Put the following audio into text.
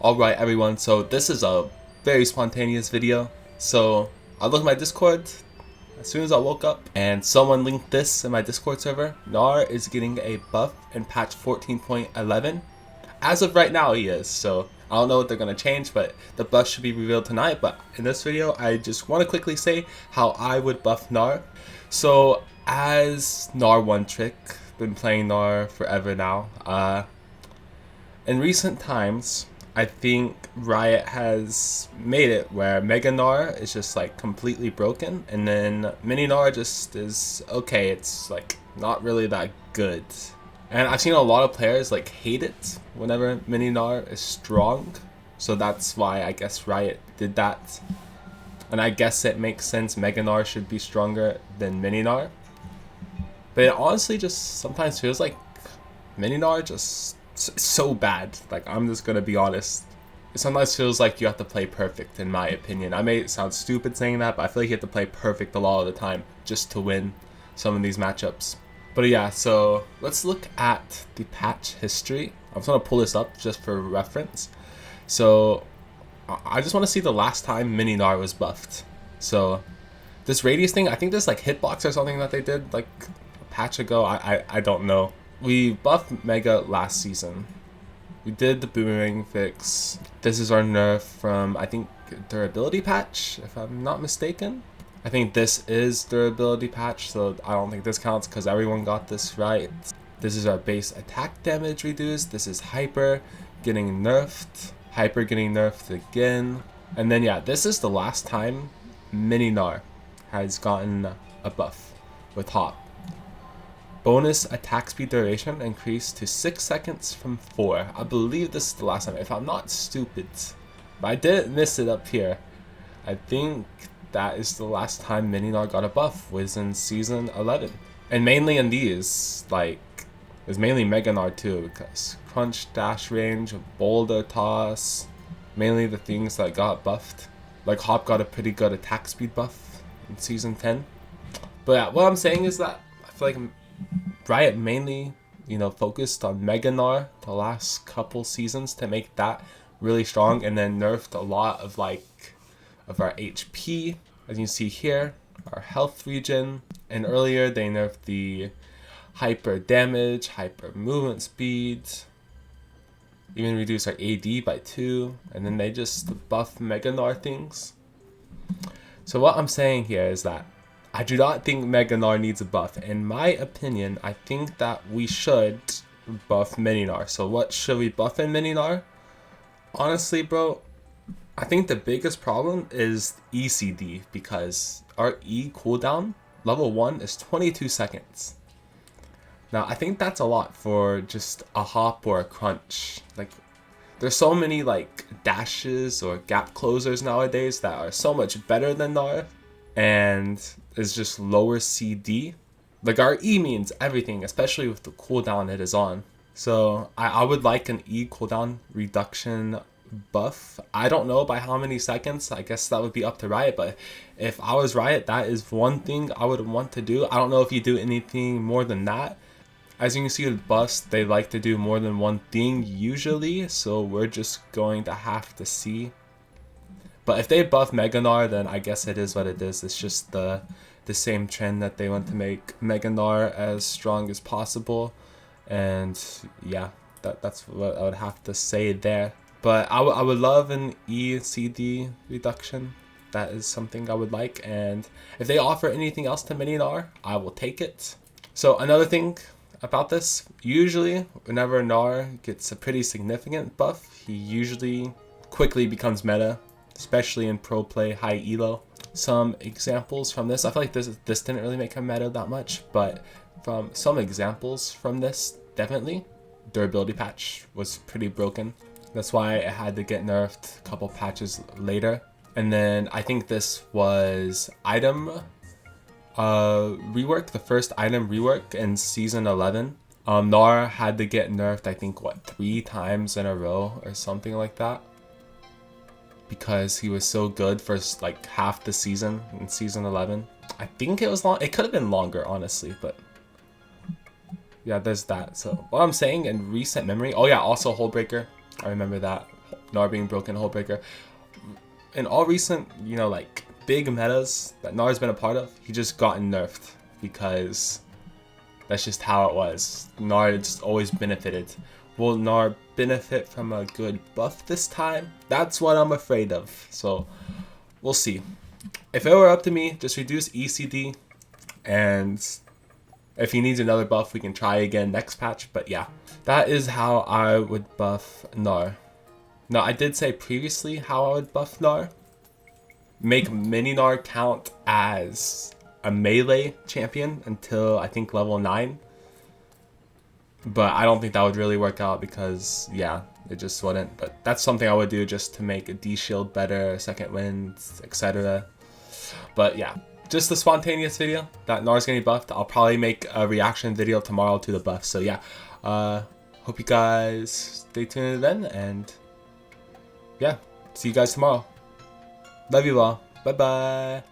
Alright everyone, so this is a very spontaneous video. So I looked at my Discord as soon as I woke up and someone linked this in my Discord server. Gnar is getting a buff in patch 14.11. As of right now he is, so I don't know what they're going to change, but the buff should be revealed tonight. But in this video I just want to quickly say how I would buff Gnar. So as Gnar one trick, been playing Gnar forever now. In recent times I think Riot has made it where Mega Gnar is just like completely broken, and then Mini Gnar just is okay. It's like not really that good, and I've seen a lot of players like hate it whenever Mini Gnar is strong. So that's why I guess Riot did that, and I guess it makes sense. Mega Gnar should be stronger than Mini Gnar, but it honestly just sometimes feels like Mini Gnar just so bad. Like, I'm just gonna be honest, it sometimes feels like you have to play perfect, in my opinion. I may sound stupid saying that, but I feel like you have to play perfect a lot of the time just to win some of these matchups. But yeah, so let's look at the patch history. I'm just gonna pull this up just for reference. So I just want to see the last time Mini Gnar was buffed. So this radius thing, I think there's like hitbox or something that they did like a patch ago. I don't know. We buffed Mega last season. We did the boomerang fix. This is our nerf from, I think, durability patch, if I'm not mistaken. I think this is durability patch, so I don't think this counts because everyone got this right. This is our base attack damage reduced. This is hyper getting nerfed. Hyper getting nerfed again. And then yeah, this is the last time Mini Gnar has gotten a buff with Hop. Bonus attack speed duration increased to 6 seconds from 4. I believe this is the last time, if I'm not stupid. But I didn't miss it up here. I think that is the last time Mini Gnar got a buff, was in season 11. And mainly in these, like, it's mainly Mega Gnar too, because crunch, dash range, boulder toss, mainly the things that got buffed. Like Hop got a pretty good attack speed buff in season 10. But yeah, what I'm saying is that I feel like Riot mainly, focused on Mega Gnar the last couple seasons to make that really strong, and then nerfed a lot of our HP, as you see here, our health regen, and earlier they nerfed the hyper damage, hyper movement speed, even reduced our AD by 2, and then they just buff Mega Gnar things. So what I'm saying here is that I do not think Mega Gnar needs a buff. In my opinion, I think that we should buff Mini Gnar. So what should we buff in Mini Gnar? Honestly, bro, I think the biggest problem is ECD, because our E cooldown, level 1, is 22 seconds. Now, I think that's a lot for just a Hop or a crunch. Like, there's so many like dashes or gap closers nowadays that are so much better than Gnar, and is just lower CD. Like, our E means everything, especially with the cooldown it is on. So I would like an E cooldown reduction buff. I don't know by how many seconds. I guess that would be up to Riot, but if I was Riot, that is one thing I would want to do. I don't know if you do anything more than that. As you can see with buffs, they like to do more than one thing usually, so we're just going to have to see. But if they buff Mega Gnar, then I guess it is what it is. It's just the same trend that they want to make Mega Gnar as strong as possible. And yeah, that's what I would have to say there. But I would love an ECD reduction. That is something I would like. And if they offer anything else to Mini Gnar, I will take it. So another thing about this, usually whenever Gnar gets a pretty significant buff, he usually quickly becomes meta, especially in pro play, high elo. Some examples from this, I feel like this didn't really make him meta that much, but from some examples from this, definitely durability patch was pretty broken. That's why it had to get nerfed a couple patches later. And then I think this was item rework, the first item rework in season 11. Gnar had to get nerfed, I think, 3 times in a row or something like that, because he was so good for like half the season in season 11. I think it was long. It could have been longer, honestly, but yeah, there's that. So what I'm saying in recent memory, oh yeah, also Hullbreaker. I remember that. Gnar being broken Hold Breaker. In all recent, you know, like big metas that Gnar's been a part of, he just gotten nerfed because that's just how it was. Gnar just always benefited. Will Gnar benefit from a good buff this time? That's what I'm afraid of. So we'll see. If it were up to me, just reduce ECD, and if he needs another buff, we can try again next patch. But yeah, that is how I would buff Gnar. Now, I did say previously how I would buff Gnar. Make Mini Gnar count as a melee champion until I think level 9. But I don't think that would really work out because, yeah, it just wouldn't. But that's something I would do just to make a D-Shield better, second wind, etc. But yeah, just a spontaneous video that Gnar's getting buffed. I'll probably make a reaction video tomorrow to the buff. So yeah, hope you guys stay tuned then, and yeah, see you guys tomorrow. Love you all. Bye bye.